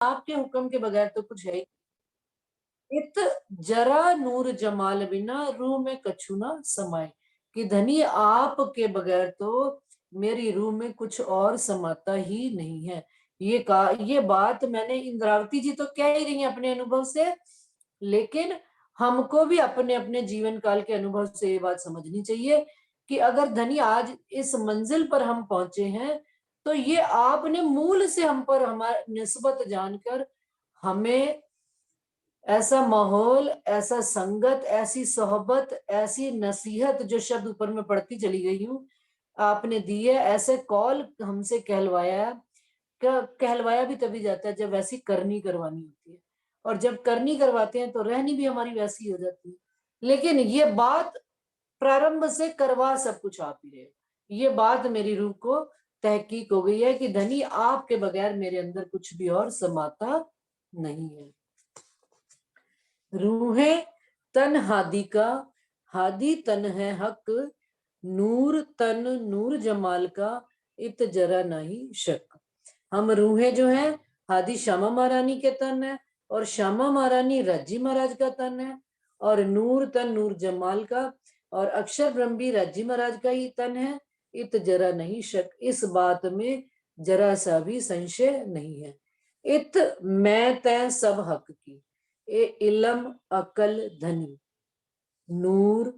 आपके हुक्म के बगैर तो कुछ है ही। इत जरा नूर जमाल बिना रूह में कछु ना समाए, कि धनी आपके बगैर तो मेरी रूह में कुछ और समाता ही नहीं है। ये बात मैंने इंद्रावती जी तो कह ही रही है अपने अनुभव से, लेकिन हमको भी अपने अपने जीवन काल के अनुभव से ये बात समझनी चाहिए कि अगर धनी आज इस मंजिल पर हम पहुंचे हैं, तो ये आपने मूल से हम पर हमारा निस्बत जानकर हमें ऐसा माहौल, ऐसा संगत, ऐसी सोहबत, ऐसी नसीहत, जो शब्द ऊपर में पढ़ती चली गई हूँ, आपने दी है। ऐसे कॉल हमसे कहलवाया, कहलवाया भी तभी जाता है जब वैसी करनी करवानी होती है, और जब करनी करवाते हैं तो रहनी भी हमारी वैसी हो जाती है। लेकिन ये बात प्रारंभ से करवा सब कुछ आप ही रहे हो। ये बात मेरी रूह को तहकीक हो गई है कि धनी आपके बगैर मेरे अंदर कुछ भी और समाता नहीं है। रूहे तन हादी का, हादी तन है हक, नूर तन नूर जमाल का, इत जरा नहीं शक। हम रूहें जो हैं हादी श्यामा महारानी के तन है, और श्यामा महारानी राज्जी महाराज का तन है, और नूर तन नूर जमाल का, और अक्षर ब्रह्म भी राज्जी महाराज का ही तन है। इत जरा नहीं शक, इस बात में जरा सा भी संशय नहीं है। इत मैं तय सब हक की, ए इलम अकल धनी, नूर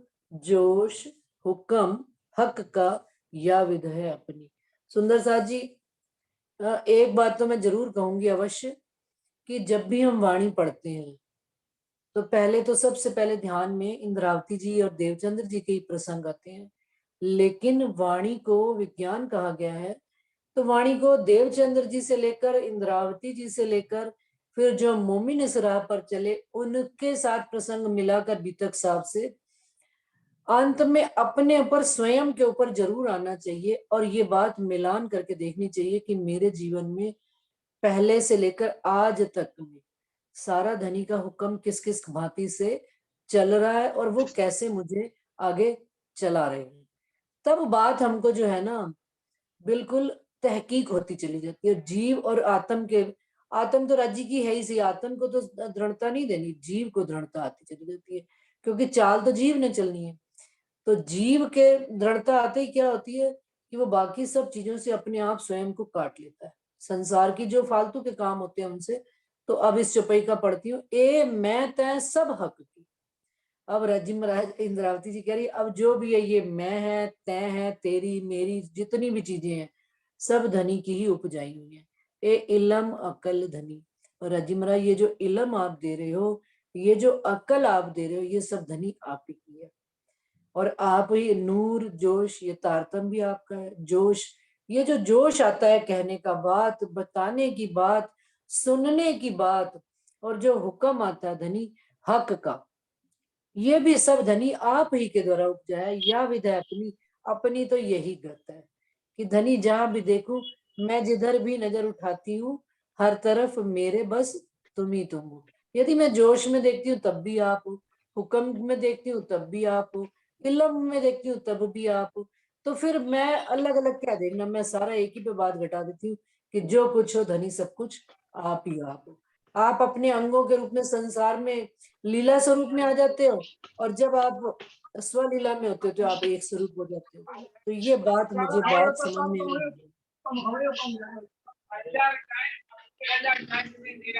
जोश हुक्म हक का, या विध है अपनी। सुंदर साथ जी, एक बात तो मैं जरूर कहूंगी अवश्य, कि जब भी हम वाणी पढ़ते हैं तो पहले तो सबसे पहले ध्यान में इंद्रावती जी और देवचंद्र जी के ही प्रसंग आते हैं। लेकिन वाणी को विज्ञान कहा गया है, तो वाणी को देवचंद्र जी से लेकर इंद्रावती जी से लेकर फिर जो मोमिन इस राह पर चले उनके साथ प्रसंग मिलाकर बीतक साहब से अंत में अपने ऊपर स्वयं के ऊपर जरूर आना चाहिए, और ये बात मिलान करके देखनी चाहिए कि मेरे जीवन में पहले से लेकर आज तक में सारा धनी का हुक्म किस किस भांति से चल रहा है और वो कैसे मुझे आगे चला रहे हैं। तब बात हमको जो है ना बिल्कुल तहकीक होती चली जाती है। जीव और आत्म के, आत्म तो राज्य की है ही सी, आत्म को तो दृढ़ता नहीं देनी, जीव को दृढ़ता आती चली जाती है, क्योंकि चाल तो जीव ने चलनी है। तो जीव के दृढ़ता आते ही क्या होती है कि वो बाकी सब चीजों से अपने आप स्वयं को काट लेता है, संसार की जो फालतू के काम होते हैं उनसे। तो अब इस चौपाई का पढ़ती हूँ, ए मैं तय सब हक की। अब रजी महाराज इंद्रावती जी कह रही अब जो भी है ये मैं है, तय है, तेरी मेरी जितनी भी चीजें हैं सब धनी की ही उपजाई हुई है। ए इलम अकल धनी, और रजी महाराज ये जो इलम आप दे रहे हो, ये जो अकल आप दे रहे हो, ये सब धनी आप ही की है। और आप ही नूर जोश, ये तारतम भी आपका है। जोश, ये जो जोश आता है कहने का, बात बताने की, बात सुनने की बात, और जो हुक्म आता है धनी हक का, ये भी सब धनी आप ही के द्वारा उपजा है। या विधि अपनी, अपनी तो यही गत है कि धनी जहां भी देखूं, मैं जिधर भी नजर उठाती हूँ हर तरफ मेरे बस तुम ही तुम हो। यदि मैं जोश में देखती हूँ तब भी आप हो, हुक्म में देखती हूँ तब भी आप हो, इल्म में देखती हूँ तब भी आप हो। तो फिर मैं अलग अलग क्या देखना, मैं सारा एक ही पे बात घटा देती हूँ कि जो कुछ हो धनी सब कुछ आप ही आप हो। आप अपने अंगों के रूप में संसार में लीला स्वरूप में आ जाते हो, और जब आप स्वलीला में होते हो तो आप एक स्वरूप हो जाते हो। तो ये बात मुझे बहुत समझ में आ रही है।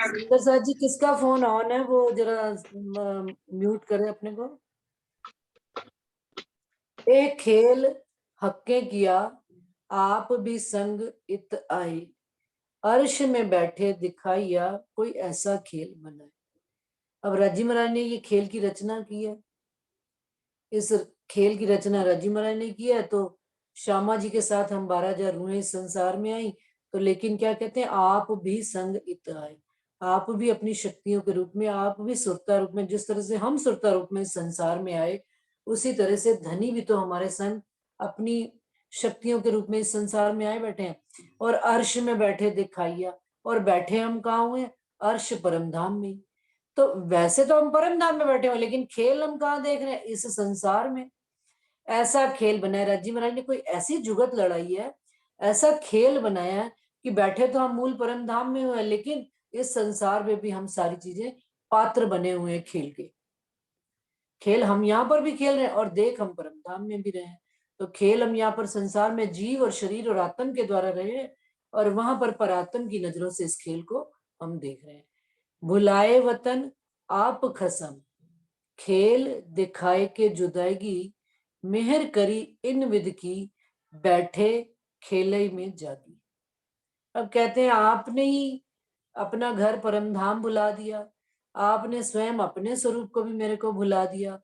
सुंदर साथ जी, किसका फोन ऑन है वो जरा म्यूट करें अपने को। एक खेल हक्के किया, आप भी संग इत आए, अर्श में बैठे दिखाइया कोई ऐसा खेल बनाए। अब राजी महाराज ने ये खेल की रचना की है, इस खेल की रचना राजी महाराज ने की है। तो श्यामा जी के साथ हम 12,000 रूहें इस संसार में आई, तो लेकिन क्या कहते हैं, आप भी संग इत आए, आप भी अपनी शक्तियों के रूप में, आप भी सुरता रूप में, जिस तरह से हम सुरता रूप में इस संसार में आए, उसी तरह से धनी भी तो हमारे संग अपनी शक्तियों के रूप में इस संसार में आए बैठे हैं। और अर्श में बैठे दिखाइया, और बैठे हम कहाँ हुए, अर्श परम धाम में। तो वैसे तो हम परम धाम में बैठे हुए, लेकिन खेल हम कहाँ देख रहे हैं, इस संसार में। ऐसा खेल बनाया राजी महाराज ने, कोई ऐसी जुगत लड़ाई है, ऐसा खेल बनाया है कि बैठे तो हम मूल परम धाम में हुए, लेकिन इस संसार में भी हम सारी चीजें पात्र बने हुए हैं खेल के। खेल हम यहाँ पर भी खेल रहे हैं और देख हम परम धाम में भी रहे हैं। तो खेल हम यहाँ पर संसार में जीव और शरीर और आत्म के द्वारा रहे हैं, और वहां पर परात्म की नजरों से इस खेल को हम देख रहे हैं। भुलाए वतन आप खसम, खेल दिखाए के जुदाईगी, मेहर करी इन विद की, बैठे खेलई में जागी। अब कहते हैं आपने ही अपना घर परम धाम भुला दिया, आपने स्वयं अपने स्वरूप को भी मेरे को भुला दिया,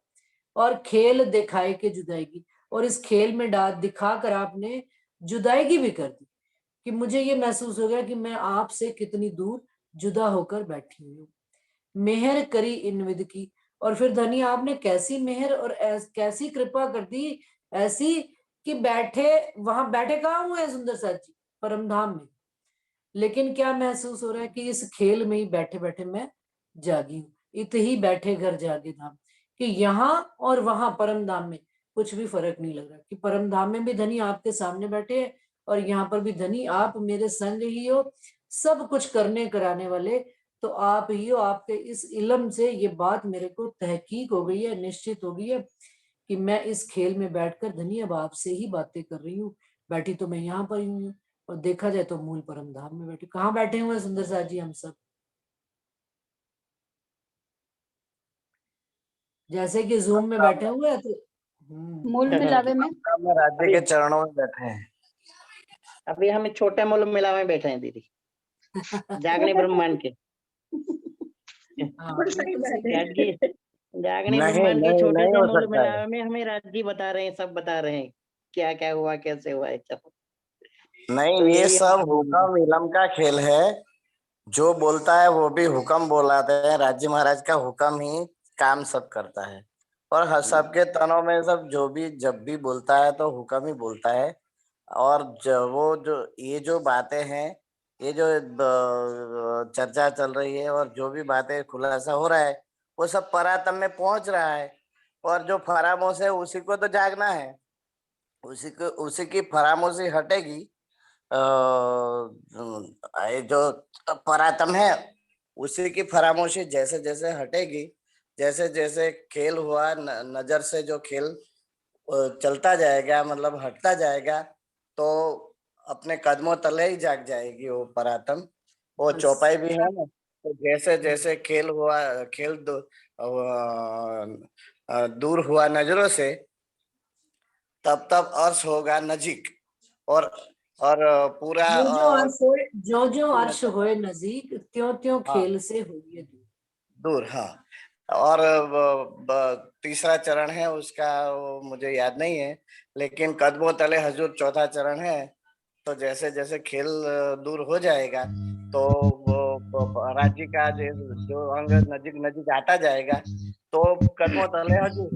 और खेल दिखाए के जुदाईगी, और इस खेल में दिखाकर आपने जुदाईगी भी कर दी, कि मुझे ये महसूस हो गया कि मैं आपसे कितनी दूर जुदा होकर बैठी हुई हूँ। मेहर करी इन विद की, और फिर धनी आपने कैसी मेहर और कैसी कृपा कर दी, ऐसी कि बैठे, वहां बैठे कहाँ हुए हैं सुंदर साथ जी? परम धाम में। लेकिन क्या महसूस हो रहा है कि इस खेल में ही बैठे बैठे मैं जागी हूँ। इत ही बैठे घर जागे धाम, कि यहाँ और वहां परम धाम में कुछ भी फर्क नहीं लग रहा, कि परम धाम में भी धनी आपके सामने बैठे हैं और यहाँ पर भी धनी आप मेरे संग ही हो, सब कुछ करने कराने वाले तो आप ही हो। आपके इस इल्म से ये बात मेरे को तहकीक हो गई है, निश्चित हो गई है कि मैं इस खेल में बैठकर धनी अब आपसे ही बातें कर रही हूँ। बैठी तो मैं यहाँ पर ही हूँ, और देखा जाए तो मूल परम धाम में बैठे। कहाँ बैठे हुए हैं सुंदर साथ जी? हम सब जैसे कि जूम में बैठे हुए हैं तो मूल मिलावे में राज्य के चरणों में बैठे हैं। अभी हम छोटे मूल मिलावे में बैठे हैं दीदी, जागने ब्रह्मांड के। सही बात है। राज जी, जागने नहीं ब्रह्मांड के नहीं छोटे नहीं से हो मूल सकता है। मिलावे में हमें राज जी बता रहे हैं, सब बता रहे हैं क्या क्या हुआ, कैसे हुआ है सब। नहीं, तो ये यही सब हमारा हुक्म इलम का खेल है। जो बोलता है वो भी हुक्म बोलाते हैं। राज्य महाराज का हुक्म ही काम सब करता है, और सबके तनों में सब जो भी जब भी बोलता है तो हुक्म ही बोलता है। और वो जो ये जो बातें हैं, ये जो चर्चा चल रही है और जो भी बातें खुलासा हो रहा है, वो सब परातम में पहुंच रहा है। और जो फरामोश है उसी को तो जागना है, उसी की फरामोशी हटेगी। ये जो परातम है उसी की फरामोशी जैसे जैसे हटेगी, जैसे जैसे खेल हुआ नजर से जो खेल चलता जाएगा, मतलब हटता जाएगा, तो अपने कदमों तले ही जाग जाएगी वो परातम। वो चौपाई भी है ना, तो जैसे जैसे खेल हुआ, खेल दूर हुआ नजरों से, तब तब अर्श होगा नजीक। और पूरा जो जो अर्श होए नजीक, त्यों त्यों खेल से होइए दूर। हाँ, और तीसरा चरण है उसका, वो मुझे याद नहीं है, लेकिन कदमों तले हजूर चौथा चरण है। तो जैसे जैसे खेल दूर हो जाएगा, तो वो राज्य का जो अंग नजीक नजीक आता जाएगा, तो कदमों तले हजूर।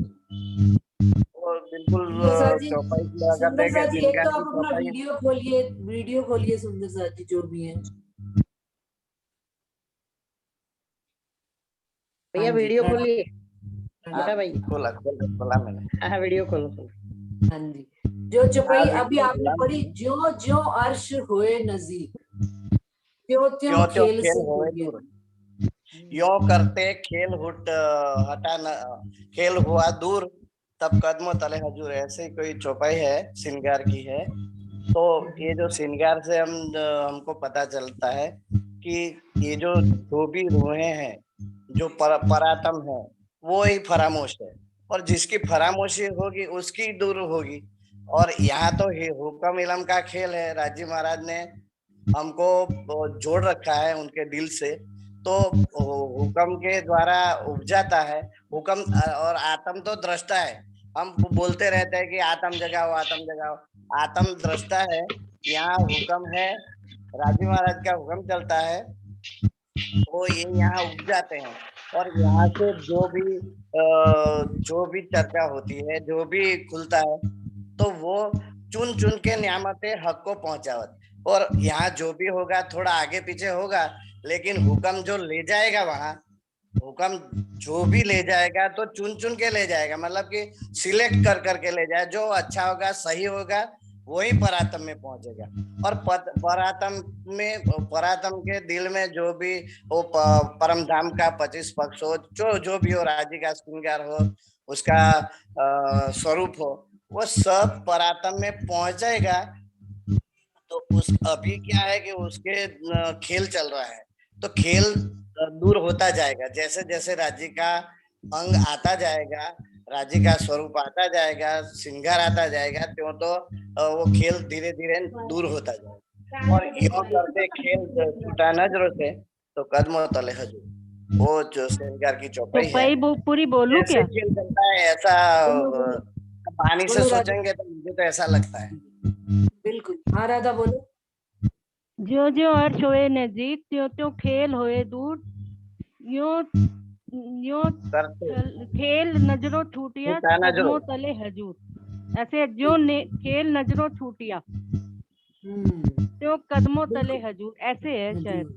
और बिल्कुल सुंदर साथ जी। चौपाई की अगर सुंदर देखें, साथ जी, एक जिनका तो की आप अपना चौपाई। वीडियो खोलिए सुंदर साथ जी, जो भी है। भैया हाँ जी, वीडियो खोलिए। हाँ, भाई खोला मैंने। हाँ वीडियो खोलो। हाँ जी, जो चौपाई अभी वीडियो आपने खोला पढ़ी, जो जो अर्श होए नजीक, त्यों त्यों क्यों क्यों खेल खेल से होए होइए दूर। यो करते खेल हटा न, खेल हुआ दूर, तब कदमों तले हजूर। ऐसे ही कोई चौपाई है, श्रृंगार की है। तो ये जो श्रृंगार से हमको पता चलता है कि ये जो भी रूहें हैं, जो परातम है, वो ही फरामोश है। और जिसकी फरामोशी होगी उसकी दूर होगी। और यहाँ तो हुक्म इलम का खेल है। राजी महाराज ने हमको जोड़ रखा है उनके दिल से, तो हुक्म के द्वारा उपजाता है हुक्म। और आत्म तो दृष्टा है। हम बोलते रहते हैं कि आत्म जगाओ, आत्म जगाओ। आत्म दृष्टा है, यहाँ हुक्म है। राजी महाराज का हुक्म चलता है, वो ये यहाँ उग जाते हैं। और यहाँ से जो भी चर्चा होती है, जो भी खुलता है, तो वो चुन चुन के नियामते हक को पहुंचावत। और यहाँ जो भी होगा थोड़ा आगे पीछे होगा, लेकिन हुक्म जो ले जाएगा वहां, हुक्म जो भी ले जाएगा तो चुन चुन के ले जाएगा। मतलब कि सिलेक्ट कर करके ले जाए, जो अच्छा होगा, सही होगा, वही परातम में पहुंचेगा। और परातम के दिल में जो भी वो परम धाम का 25 पक्ष हो, जो भी हो, राज्य का श्रृंगार हो, उसका स्वरूप हो, वो सब परातम में पहुंच जाएगा। तो उस अभी क्या है कि उसके खेल चल रहा है, तो खेल दूर होता जाएगा। जैसे जैसे राज्य का अंग आता जाएगा, राज्य का स्वरूप आता जाएगा, श्रृंगार आता जाएगा, त्यों तो वो खेल धीरे धीरे दूर होता जाएगा। और यो करते खेल छूटा नजरों से, तो कदमों तले हजूर, वो जो श्रृंगार की चौपाई है, पूरी बोलूं जैसे क्या? खेल चलता है ऐसा पानी से बोलो राधा। सोचेंगे तो मुझे तो ऐसा लगता है। बिल्कुल, हाँ राधा बोलो। ज्यो ज्यो अर्श होए नजीक, त्यों त्यों खेल होए दूर। यो यो करते खेल नजरों छूटिया, छूटा नजरों, कदमों तले हजूर। ऐसे जो खेल नजरों छूटिया, त्यों कदमों तले हजूर, ऐसे है शायद।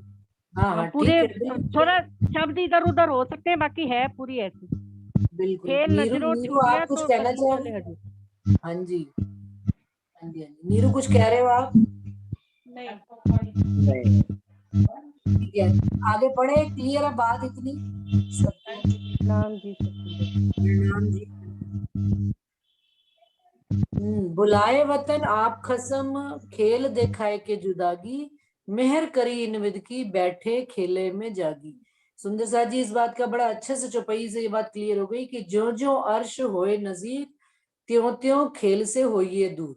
हाँ हाँ पूरे ठीक है, बिल्कुल थोड़ा शब्द इधर उधर हो सकते हैं, बाकी है पूरी ऐसी। बिल्कुल। खेल नीरू नजरों नीरू छूटिया आप कुछ तो कहना कदमों चाह तले रहे? हजूर। हाँ जी, हाँ जी, हाँ जी। नीरू कुछ कह रहे हो आप? नहीं ठीक है, आगे पढ़े। क्लियर है बात इतनी? नाम जी प्रणाम जी। बुलाए वतन आप खसम, खेल दिखाए के जुदागी, मेहर करी इन विद की, बैठे खेले में जागी। सुंदर साथ जी, इस बात का बड़ा अच्छे से चौपाई से ये बात क्लियर हो गई कि जो जो अर्श होए नजीक, त्यों त्यों खेल से होइए दूर।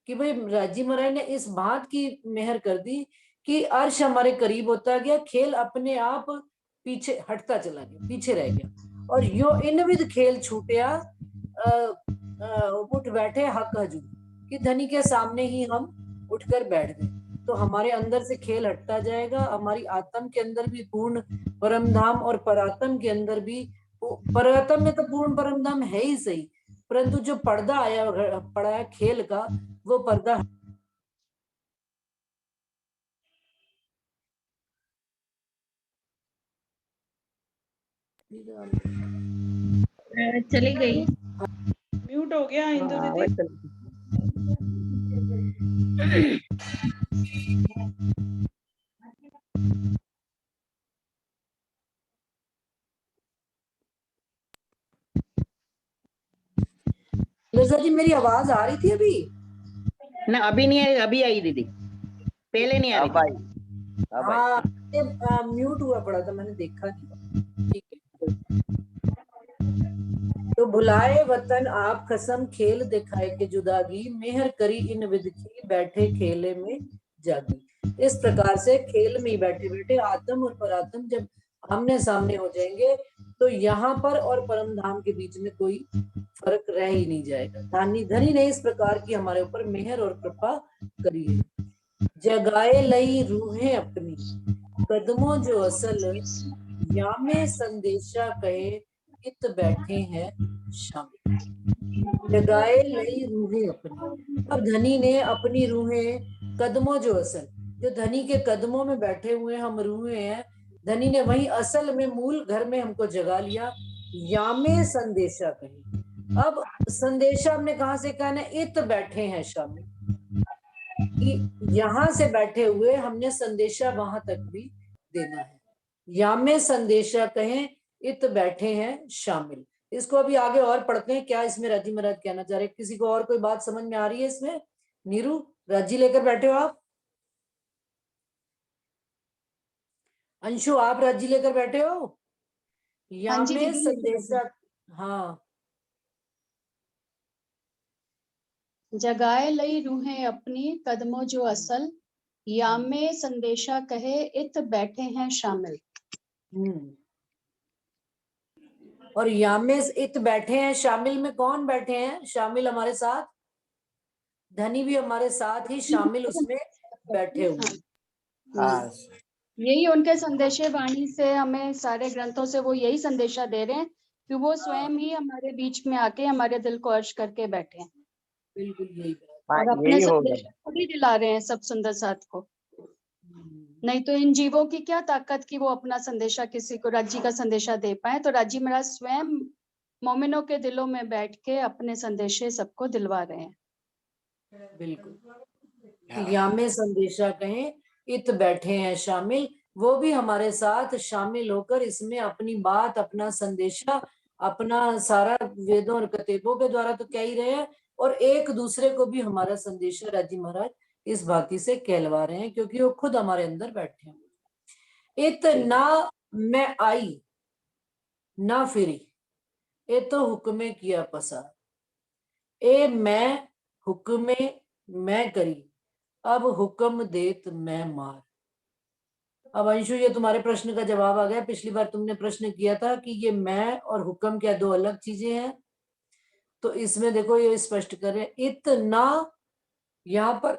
कि भाई राजी महाराज ने इस बात की मेहर कर दी कि अर्श हमारे करीब होता गया, खेल अपने आप पीछे हटता चला गया, पीछे रह गया। और यो इनविद खेल छूटिया, उठ बैठे हक हजूर, कि धनी के सामने ही हम उठकर बैठ गए। तो हमारे अंदर से खेल हटता जाएगा, हमारी आत्म के अंदर भी पूर्ण परम धाम, और परात्म के अंदर भी, परात्म में तो पूर्ण परम धाम है ही सही, परंतु जो पर्दा आया पड़ा है खेल का, वो पर्दा चली गई, म्यूट हो गया इंदु हाँ, दीदी। लजा जी, मेरी आवाज आ रही थी अभी? ना अभी नहीं आई, अभी आई दीदी, पहले नहीं आ रही अब थी। आई, अब आई। हाँ, म्यूट हुआ पड़ा था, मैंने देखा नहीं। ठीक है। तो बुलाए वतन आप कसम, खेल दिखाए के जुदागी, मेहर करी इन विद की, बैठे खेले में जागी। इस प्रकार से खेल में ही बैठे बैठे आत्म और परात्म जब आमने सामने हो जाएंगे, तो यहाँ पर और परम धाम के बीच में कोई फर्क रह ही नहीं जाएगा। धनी धनी ने इस प्रकार की हमारे ऊपर मेहर और कृपा करी है। जगाए लई रूहें अपनी, कदमों जो असल, यामे संदेशा कहे, इत बैठे हैं शामिल। जगाए लई रूहें अपनी। अब धनी ने अपनी रूहें, कदमों जो असल, जो धनी के कदमों में बैठे हुए हम रूहें हैं, धनी ने वही असल में मूल घर में हमको जगा लिया। यामे संदेशा कहे। अब संदेशा हमने कहां से कहना है? इत बैठे हैं शामिल, कि यहां से बैठे हुए हमने संदेशा वहां तक भी देना है। यामे संदेशा कहें, इत बैठे हैं शामिल। इसको अभी आगे और पढ़ते हैं, क्या इसमें राजी महाराज कहना चाह रहे हैं? किसी को और कोई बात समझ में आ रही है इसमें? नीरू, राजी लेकर बैठे हो आप? अंशु, आप राजी लेकर बैठे हो? हाँ जी यामे दीदी, संदेशा, हाँ। जगाए लई रूहें अपनी, कदमों जो असल, यामे संदेशा कहे, इत बैठे हैं शामिल। और यामे इत बैठे हैं शामिल में कौन बैठे हैं? शामिल हमारे साथ, धनी भी हमारे साथ ही शामिल उसमें बैठे हुए। हाँ, यही उनके संदेशे वाणी से हमें सारे ग्रंथों से वो यही संदेशा दे रहे हैं कि वो स्वयं ही हमारे बीच में आके हमारे दिल को अर्श करके बैठे हैं, बिल्कुल यही बात। हाँ, और अपने यही होगा। संदेश खुद ही दिला रहे हैं सब सुंदर साथ को। नहीं तो इन जीवों की क्या ताकत कि वो अपना संदेशा किसी को, राज्य का संदेशा दे पाए। तो राज्य महाराज स्वयं मोमिनों के दिलों में बैठ के अपने संदेशे सबको दिलवा रहे हैं। बिल्कुल। हाँ, या में संदेशा कहें, इत बैठे हैं शामिल, वो भी हमारे साथ शामिल होकर इसमें अपनी बात, अपना संदेशा, अपना सारा वेदों और कतेबों के द्वारा तो कह ही रहे हैं, और एक दूसरे को भी हमारा संदेशा राजी महाराज इस भांति से कहलवा रहे हैं, क्योंकि वो खुद हमारे अंदर बैठे हैं। इत ना मैं आई ना फिरी, ए तो हुक्मे किया पसार, ए मैं हुक्मे मैं करी, अब हुक्म देत मैं मार। अब अंशु, ये तुम्हारे प्रश्न का जवाब आ गया। पिछली बार तुमने प्रश्न किया था कि ये मैं और हुक्म क्या दो अलग चीजें हैं, तो इसमें देखो ये स्पष्ट करें, इतना यहाँ पर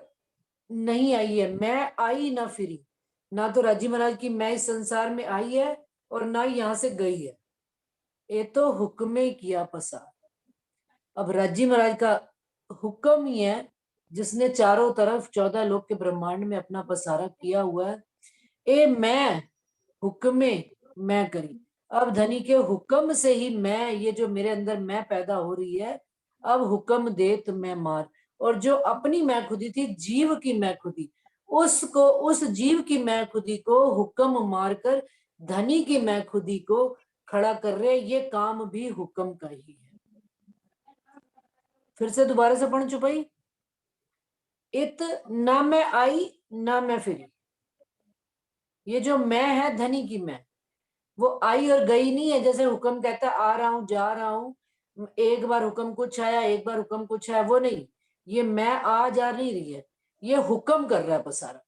नहीं आई है, मैं आई ना फिरी, ना तो राजी महाराज की मैं इस संसार में आई है और ना यहाँ से गई है, ये तो हुक्मे किया पसार। अब राजी महाराज का हुक्म ही है जिसने चारों तरफ 14 लोक के ब्रह्मांड में अपना पसारा किया हुआ है। ए मैं हुक्मे मैं करी, अब धनी के हुक्म से ही मैं, ये जो मेरे अंदर मैं पैदा हो रही है, अब हुक्म देत मैं मार। और जो अपनी मैं खुदी थी, जीव की मैं खुदी, उसको, उस जीव की मैं खुदी को हुक्म मारकर धनी की मैं खुदी को खड़ा कर रहे, ये काम भी हुक्म का ही है। फिर से दोबारा से पढ़ चुपाई, इत ना मैं आई ना मैं फिरी, ये जो मैं है धनी की मैं, वो आई और गई नहीं है। जैसे हुक्म कहता है आ रहा हूं जा रहा हूं, एक बार हुक्म कुछ आया एक बार हुक्म कुछ आया, वो नहीं, ये मैं आ जा नहीं रही है, ये हुक्म कर रहा है पसारा।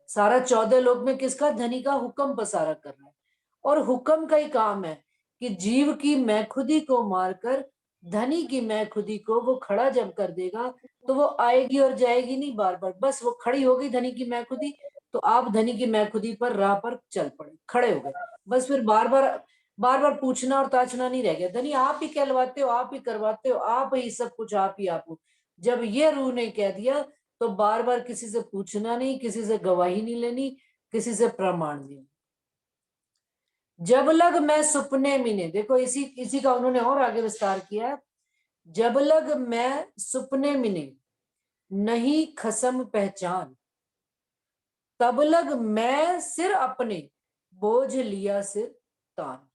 सारा 14 लोक में किसका, धनी का हुक्म पसारा कर रहा है। और हुक्म का ही काम है कि जीव की मैं खुदी को मारकर धनी की मैं खुदी को वो खड़ा जब कर देगा, तो वो आएगी और जाएगी नहीं बार बार, बस वो खड़ी हो गई धनी की मैं खुदी, तो आप धनी की मैं खुदी पर राह पर चल पड़े, खड़े हो गए, बस फिर बार बार पूछना और ताछना नहीं रह गया। धनी आप ही कहलवाते हो, आप ही करवाते हो, आप ही सब कुछ, आप ही आप हो। जब ये रूह ने कह दिया तो बार बार किसी से पूछना नहीं, किसी से गवाही नहीं लेनी, किसी से प्रमाण नहीं। जब लग मैं सुपने मिने, देखो इसी का उन्होंने और आगे विस्तार किया। जब लग मैं सुपने मिने नहीं खसम पहचान, तब लग मैं सिर अपने बोझ लिया सिर तान।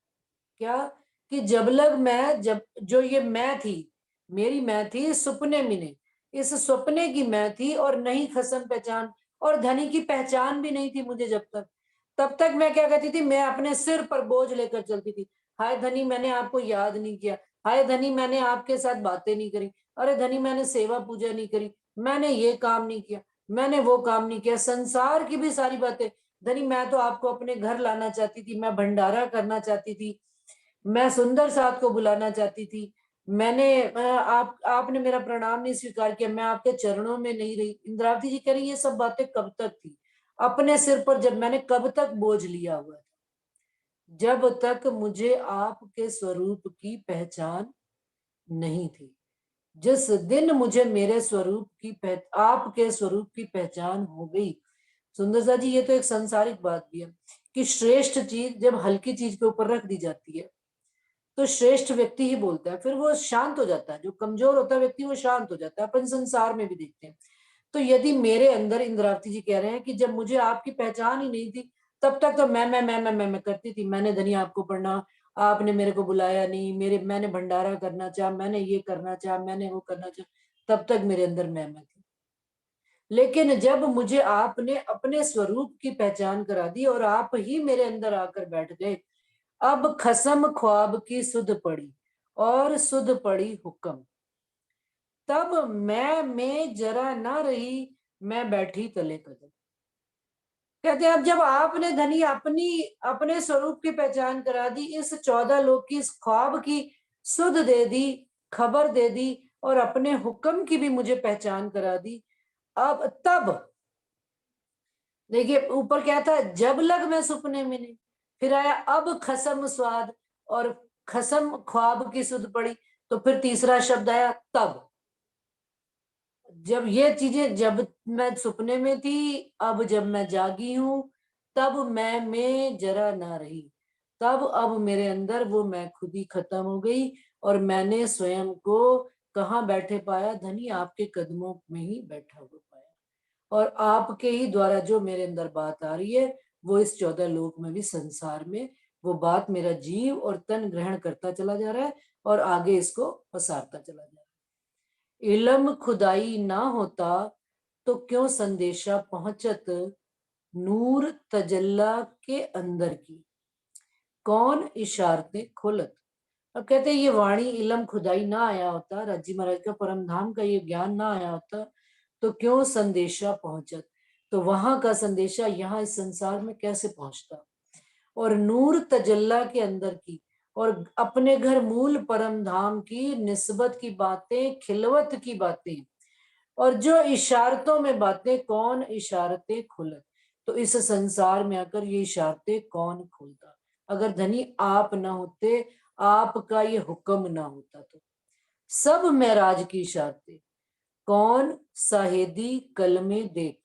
क्या कि जब लग मैं, जब जो ये मैं थी, मेरी मैं थी सुपने मिने, इस सपने की मैं थी, और नहीं खसम पहचान, और धनी की पहचान भी नहीं थी मुझे जब तक। तब तक मैं क्या कहती थी, मैं अपने सिर पर बोझ लेकर चलती थी। हाय धनी मैंने आपको याद नहीं किया, हाय धनी मैंने आपके साथ बातें नहीं करी, अरे धनी मैंने सेवा पूजा नहीं करी, मैंने ये काम नहीं किया, मैंने वो काम नहीं किया, संसार की भी सारी बातें। धनी मैं तो आपको अपने घर लाना चाहती थी, मैं भंडारा करना चाहती थी, मैं सुंदर साथ को बुलाना चाहती थी, मैंने आपने मेरा प्रणाम नहीं स्वीकार किया, मैं आपके चरणों में नहीं रही। इंद्रावती जी कह रही ये सब बातें कब तक थी, अपने सिर पर जब मैंने कब तक बोझ लिया हुआ था, जब तक मुझे आपके स्वरूप की पहचान नहीं थी। जिस दिन मुझे मेरे स्वरूप की आपके स्वरूप की पहचान हो गई। सुंदर सा जी, ये तो एक संसारिक बात भी है कि श्रेष्ठ चीज जब हल्की चीज के ऊपर रख दी जाती है तो श्रेष्ठ व्यक्ति ही बोलता है, फिर वो शांत हो जाता है। जो कमजोर होता है व्यक्ति वो शांत हो जाता है, अपन संसार में भी देखते हैं। तो यदि मेरे अंदर, इंद्रावती जी कह रहे हैं कि जब मुझे आपकी पहचान ही नहीं थी, तब तक तो मैं करती थी, मैंने धनी आपको पढ़ना, आपने मेरे को बुलाया नहीं, मैंने भंडारा करना चाहा, मैंने ये करना चाहा, मैंने वो करना चाहा, तब तक मेरे अंदर मैं थी। लेकिन जब मुझे आपने अपने स्वरूप की पहचान करा दी और आप ही मेरे अंदर आकर बैठ गए, अब खसम ख्वाब की सुध पड़ी और सुध पड़ी हुक्म, तब मैं में जरा ना रही, मैं बैठी तले कदम। कहते हैं अब जब आपने धनी अपने स्वरूप की पहचान करा दी, इस 14 लोक की इस ख्वाब की सुध दे दी, खबर दे दी, और अपने हुक्म की भी मुझे पहचान करा दी, अब तब देखिए ऊपर क्या था, जब लग मैं सुपने में नहीं, फिर आया अब खसम स्वाद, और खसम ख्वाब की सुध पड़ी, तो फिर तीसरा शब्द आया तब। जब ये चीजें, जब मैं सपने में थी, अब जब मैं जागी हूं, तब मैं में जरा ना रही, तब अब मेरे अंदर वो मैं खुद ही खत्म हो गई, और मैंने स्वयं को कहाँ बैठे पाया धनी, आपके कदमों में ही बैठा हुआ पाया। और आपके ही द्वारा जो मेरे अंदर बात आ रही है वो इस 14 लोक में भी, संसार में वो बात मेरा जीव और तन ग्रहण करता चला जा रहा है और आगे इसको पसारता चला जा रहा है। इलम खुदाई ना होता तो क्यों संदेशा पहुंचत, नूर तजल्ला के अंदर की, कौन इशारते खोलत। अब कहते हैं ये वाणी इलम खुदाई ना आया होता, राजी महाराज का परम धाम का ये ज्ञान ना आया होता तो क्यों संदेशा पहुंचत, तो वहां का संदेशा यहाँ इस संसार में कैसे पहुंचता। और नूर तजल्ला के अंदर की, और अपने घर मूल परम धाम की निस्बत की बातें, खिलवत की बातें, और जो इशारतों में बातें, कौन इशारतें खुलत, तो इस संसार में आकर ये इशारतें कौन खोलता। अगर धनी आप ना होते, आपका ये हुक्म ना होता तो सब महराज की इशारतें, कौन साहेदी कलमे देख,